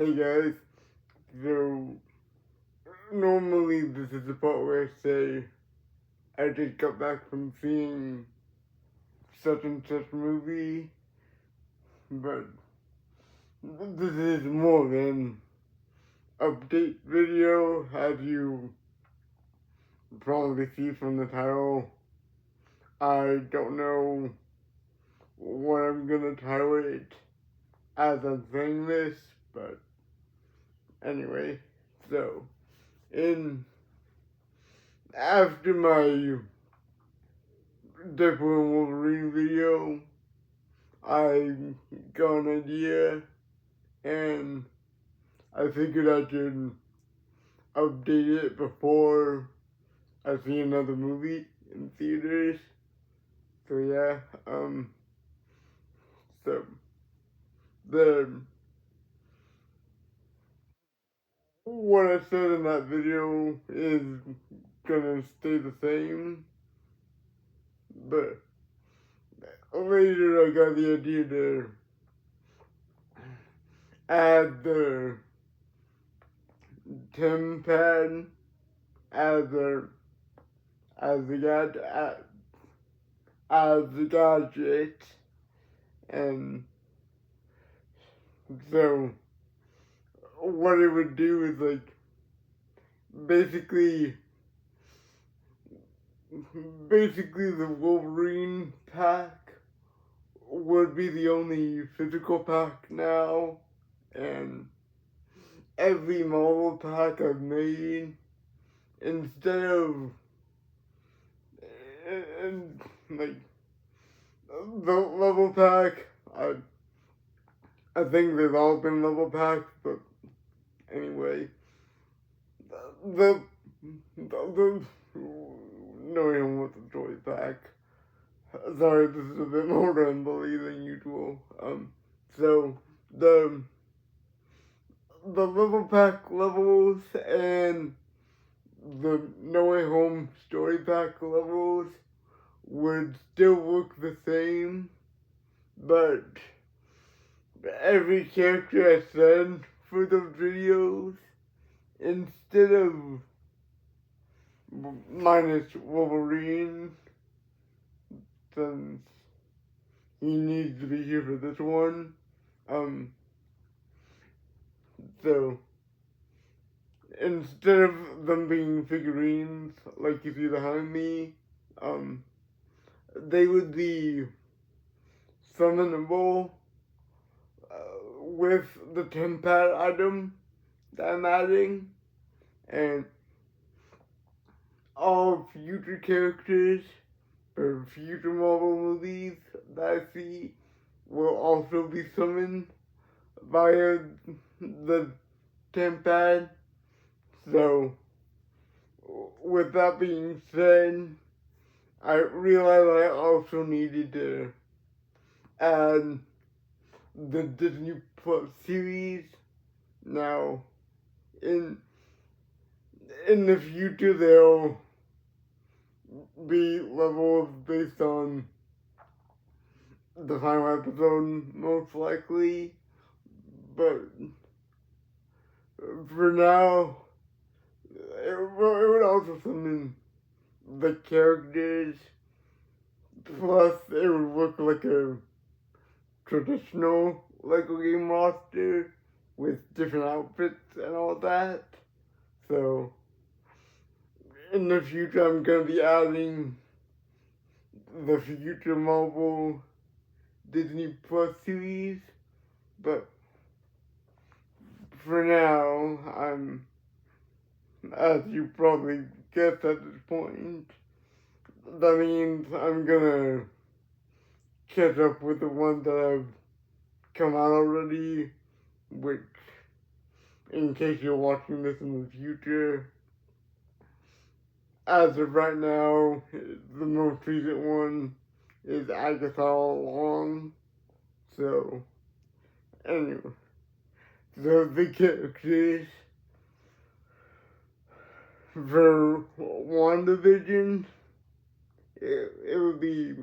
Hey guys, so normally this is the part where I say I just got back from seeing such and such movie, but this is more than update video, as you probably see from the title. I don't know what I'm gonna title it as I'm saying this, but anyway, so in after my Deadpool and Wolverine video, I got an idea and I figured I should update it before I see another movie in theaters. So yeah, so the what I said in that video is gonna stay the same, but later I got the idea to add the Tempad as a as the gadget, and so what it would do is like basically the Wolverine pack would be the only physical pack now, and every Marvel pack I've made, instead of and like the level pack, I think they've all been level packs, but anyway, the knowing what the toy pack. Sorry, this is a bit more rambly than usual. So the level pack levels and the No Way Home story pack levels would still look the same, but every character I said for those videos, instead of minus Wolverine, since he needs to be here for this one, so instead of them being figurines like you see behind me, they would be summonable with the Tempad item that I'm adding, and all future characters or future Marvel movies that I see will also be summoned via the Tempad. So, with that being said, I realized I also needed to add the Disney Plus series. Now, in the future, there'll be levels based on the final episode, most likely. But for now, it would also summon the characters. Plus, it would look like a traditional Lego game roster with different outfits and all that. So, in the future, I'm gonna be adding the future Marvel Disney Plus series, but for now, as you probably guessed at this point, that means I'm gonna catch up with the ones that have come out already, which, in case you're watching this in the future, as of right now, the most recent one is Agatha All Along. So, anyway, so the characters for WandaVision, it would be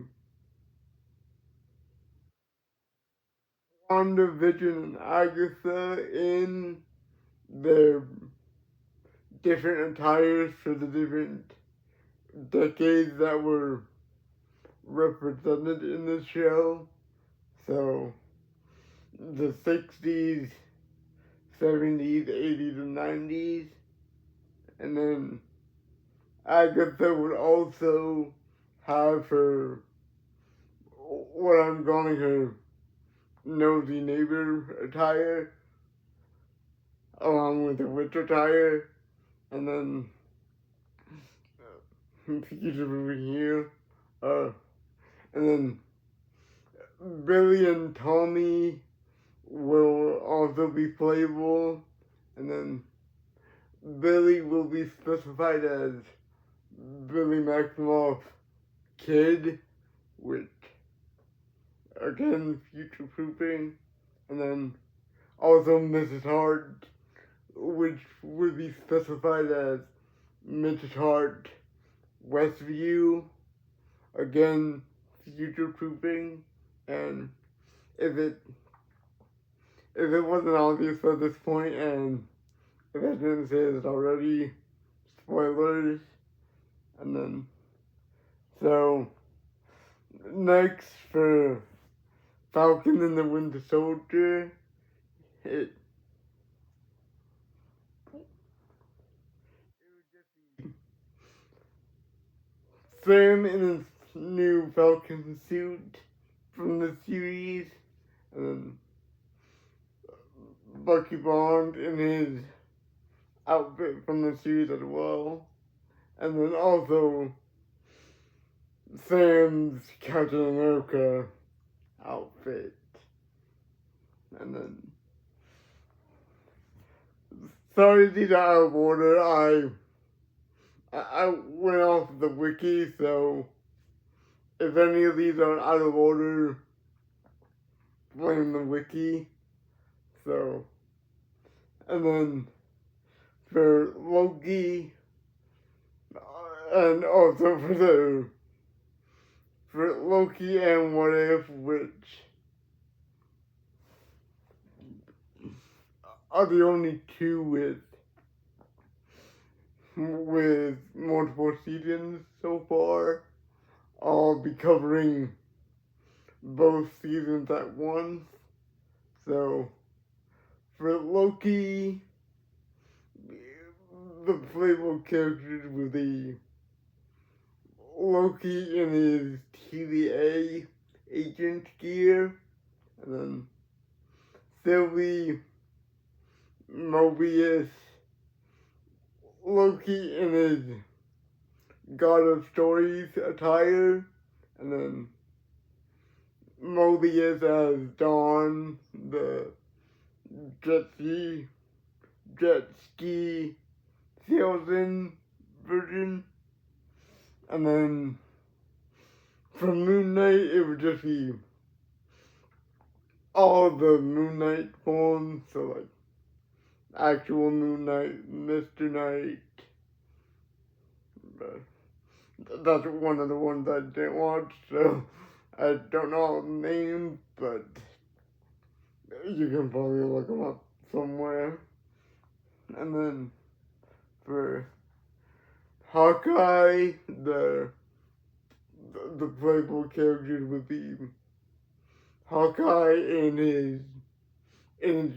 WandaVision and Agatha in their different attires for the different decades that were represented in the show. So, the 60s, 70s, 80s, and 90s. And then Agatha would also have her, what I'm calling her nosy neighbor attire, along with the witch attire. And then, future over here. And then Billy and Tommy will also be playable. And then Billy will be specified as Billy Maximoff Kid, which, again, future proofing. And then also Mrs. Hart, which would be specified as Mrs. Hart Westview, again, future proofing. And if it wasn't obvious at this point, and if I didn't say it already, spoilers. And then, so, next for Falcon and the Winter Soldier, it would just be Sam in his new Falcon suit from the series, and then Bucky Bond in his outfit from the series as well, and then also Sam's Captain America outfit, and then sorry these are out of order. I went off the wiki, so if any of these are out of order, blame the wiki. So, and then for Loki, and also for Loki and What If, which are the only two with multiple seasons so far. I'll be covering both seasons at once. So, for Loki, the playable characters will be Loki in his TVA agent gear, and then Sylvie, Mobius, Loki in his God of Stories attire, and then Mobius as Dawn, the jet ski salesman version. And then for Moon Knight, it would just be all the Moon Knight forms, so like actual Moon Knight, Mr. Knight. That's one of the ones I didn't watch, so I don't know all the names, but you can probably look them up somewhere. And then for Hawkeye, the playable characters would be Hawkeye in his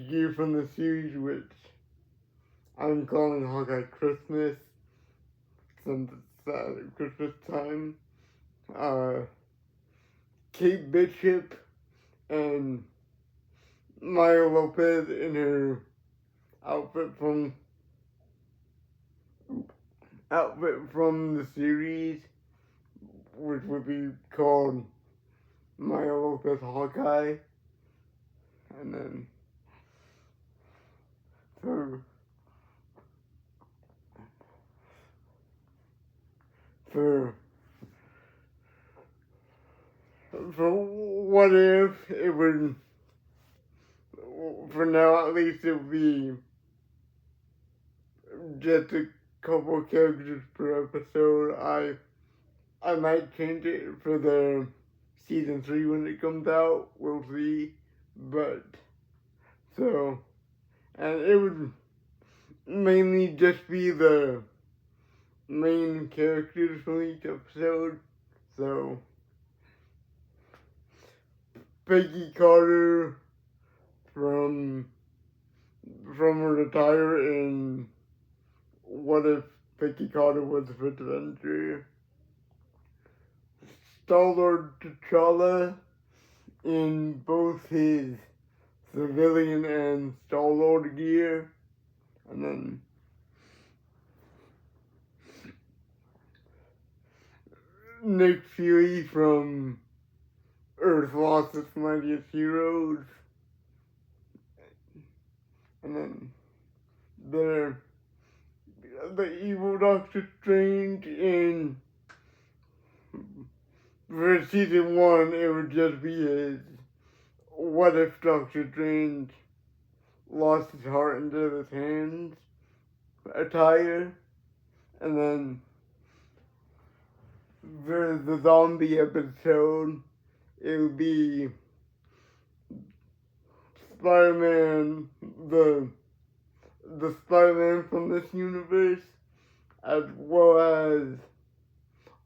gear from the series, which I'm calling Hawkeye Christmas, since it's Christmas time. Kate Bishop and Maya Lopez in her outfit from the series, which would be called Maya Lopez Hawkeye. And then for What If, it would, for now at least, it would be just a couple characters per episode. I might change it for the season 3 when it comes out. We'll see. but so, and it would mainly just be the main characters from each episode. So, Peggy Carter from Retire in What If Peggy Carter Was a First Avenger. Star-Lord T'Challa in both his civilian and Star-Lord gear. And then Nick Fury from Earth's Lost Mightiest Heroes. And then the evil Doctor Strange in, for season 1, it would just be his What If Doctor Strange Lost His Heart into his hands attire. And then for the zombie episode, it would be Spider-Man, the Spider-Man from this universe, as well as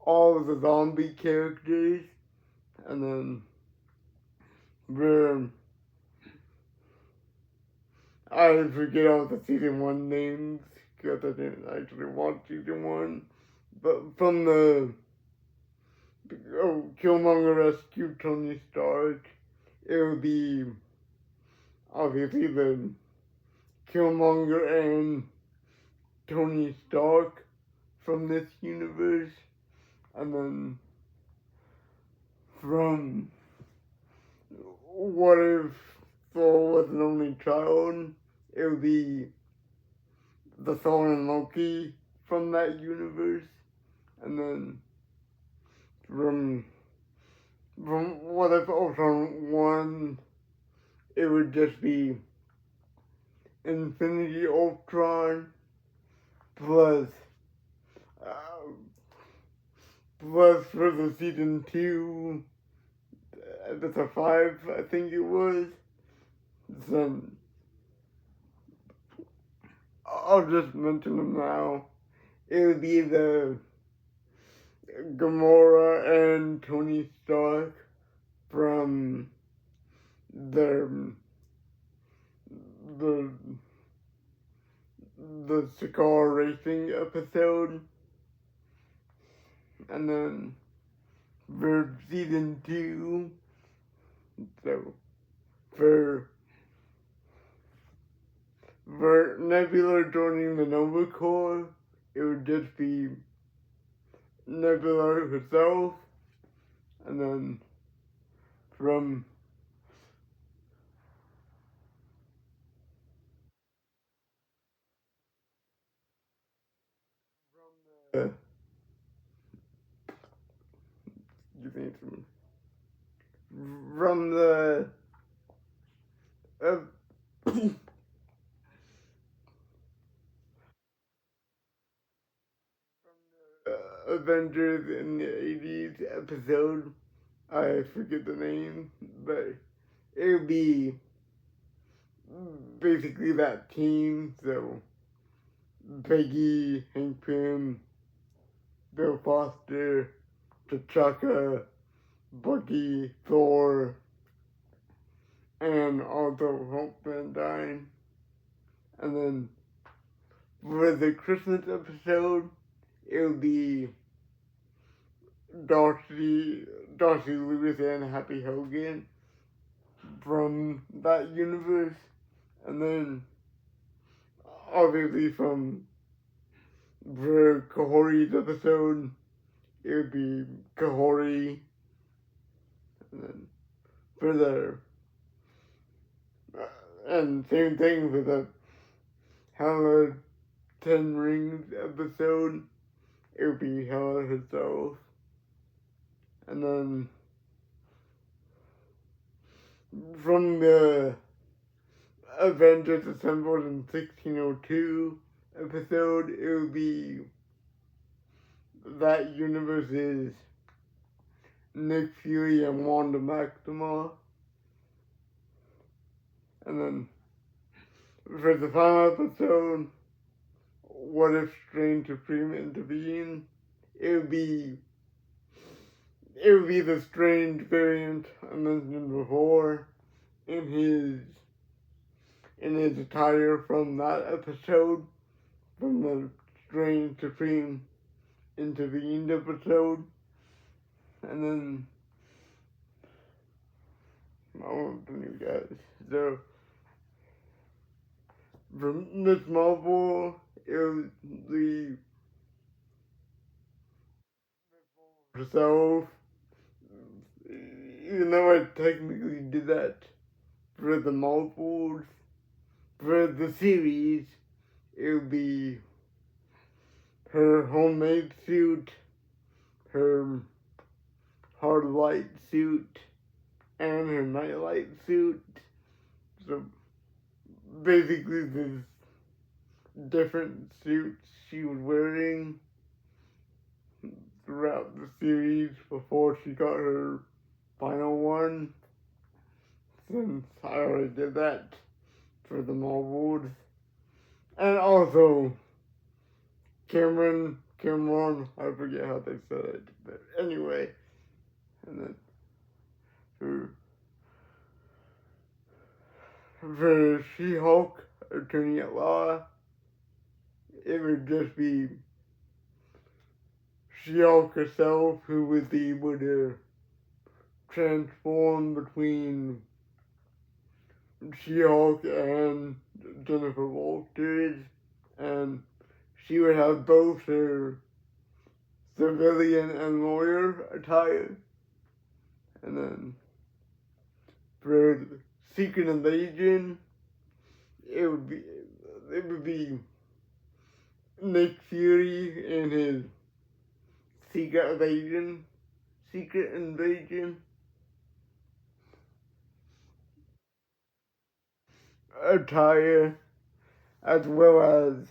all of the zombie characters. And then I forget all the season 1 names because I didn't actually watch season 1. But from the Killmonger rescue Tony Stark, it would be obviously the Killmonger and Tony Stark from this universe. And then from What If Thor Was an Only Child, it would be the Thor and Loki from that universe. And then from What If Ultron 1, it would just be Infinity Ultron plus for the season 2, episode 5, I think it was. Some, I'll just mention them now. It would be the Gamora and Tony Stark from the Cigar Racing episode. And then for season 2, so for Nebula joining the Nova Corps, it would just be Nebula herself. And then from the from the uh, Avengers in the 80s episode, I forget the name, but it would be basically that team. So Peggy, Hank Pym, Bill Foster, T'Chaka, Bucky, Thor, and also Hope Van Dyne. And then for the Christmas episode, it would be Darcy Lewis and Happy Hogan from that universe. And then obviously from the Kahori's episode, it would be Kahori. And then for the and same thing for the Hela 10 Rings episode, it would be Hela herself. And then from the Avengers Assembled in 1602 episode, it would be that universe's Nick Fury and Wanda Maximoff. And then for the final episode, what if Strange Supreme intervened? It would be the Strange variant I mentioned before in his attire from that episode, from the Strange Supreme intervened episode. And then all of the new guys. So from Miss Marvel, it was the herself. Even though I technically did that for the Marvels, for the series, it would be her homemade suit, her hard light suit, and her nightlight suit. So basically, there's different suits she was wearing throughout the series before she got her final one. Since I already did that for the Marvels. And also, Cameron, I forget how they said it, but anyway. And then for She-Hulk, Attorney at Law, it would just be She-Hulk herself who was able to transform between She-Hulk and Jennifer Walters, and she would have both her civilian and lawyer attire. And then for Secret Invasion, it would be Nick Fury in his Secret Invasion attire, as well as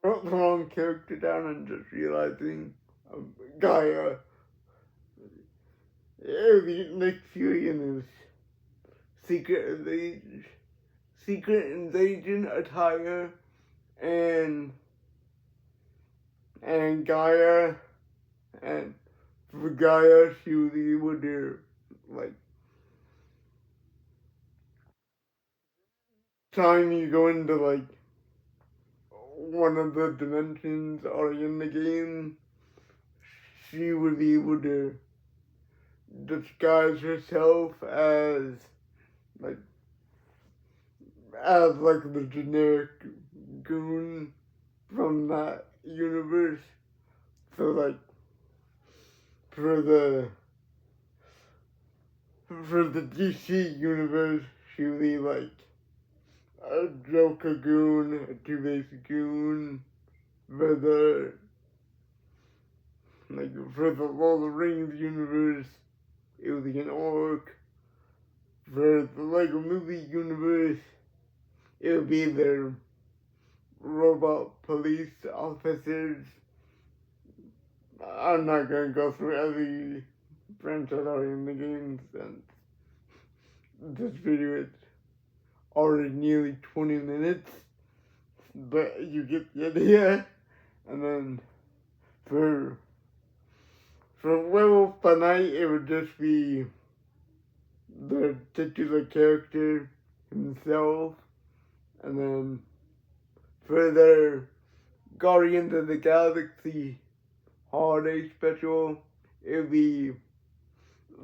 I wrote the wrong character down and just realizing Giah. It would be Nick Fury in his Secret Invasion attire, and Giah, and for Giah, she was able to, like, time you go into, like, one of the dimensions already in the game, she would be able to disguise herself as, like, the generic goon from that universe. So, like, for the DC universe, she would be like a Joker goon, a Two-Face goon. For the Lord of the Rings universe, it would be an orc. For the Lego Movie universe, it would be their robot police officers. I'm not gonna go through every franchise already in the game since this video is already nearly 20 minutes, but you get the idea. And then for Werewolf by Night, it would just be the titular character himself. And then for their Guardians of the Galaxy holiday special, it would be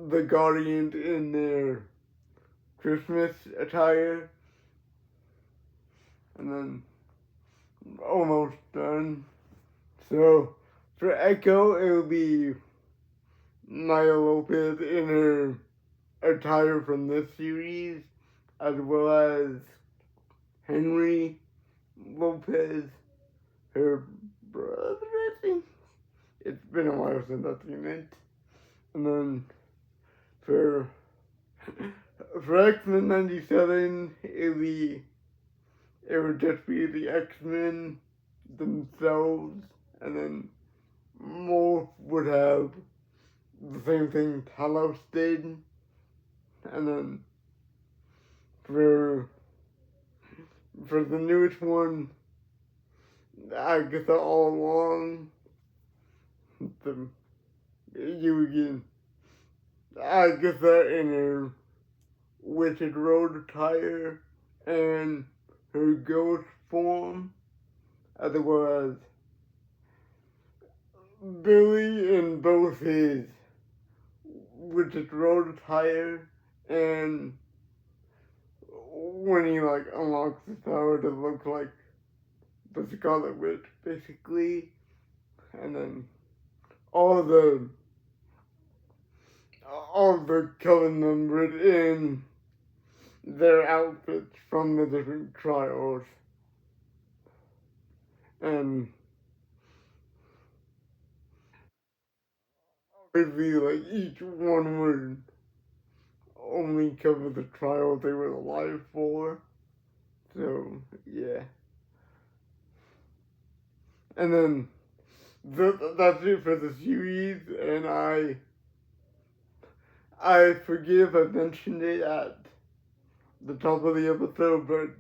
the Guardians in their Christmas attire. And then almost done. So for Echo, it will be Maya Lopez in her attire from this series, as well as Henry Lopez, her brother, I think. It's been a while since I've seen it. And then for X-Men 97, it would just be the X-Men themselves, and then most would have the same thing Talos did, and then for the newest one, Agatha all along, the you get Agatha in her Witched Road attire and her ghost form, as well as Billy in both his Witched Road attire and when he like unlocks his power to look like the Scarlet Witch, basically, and then all the colored members in their outfits from the different trials, and obviously like each one would only cover the trial they were alive for. So yeah, and then that's it for the series, and I forgive I mentioned it at the top of the episode, but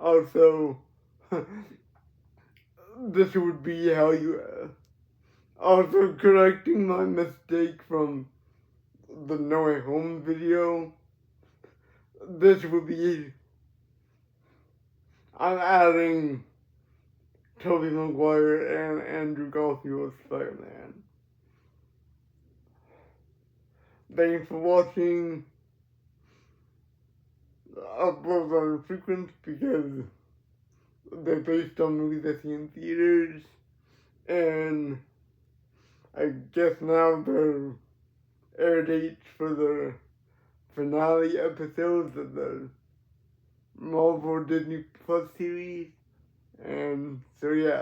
also this would be how you also correcting my mistake from the No Way Home video. This would be I'm adding Tobey Maguire and Andrew Garfield as Spider-Man. Thanks for watching. Uploads are frequent because they're based on movies I see in theaters, and I guess now the air dates for the finale episodes of the Marvel Disney Plus series, and so yeah.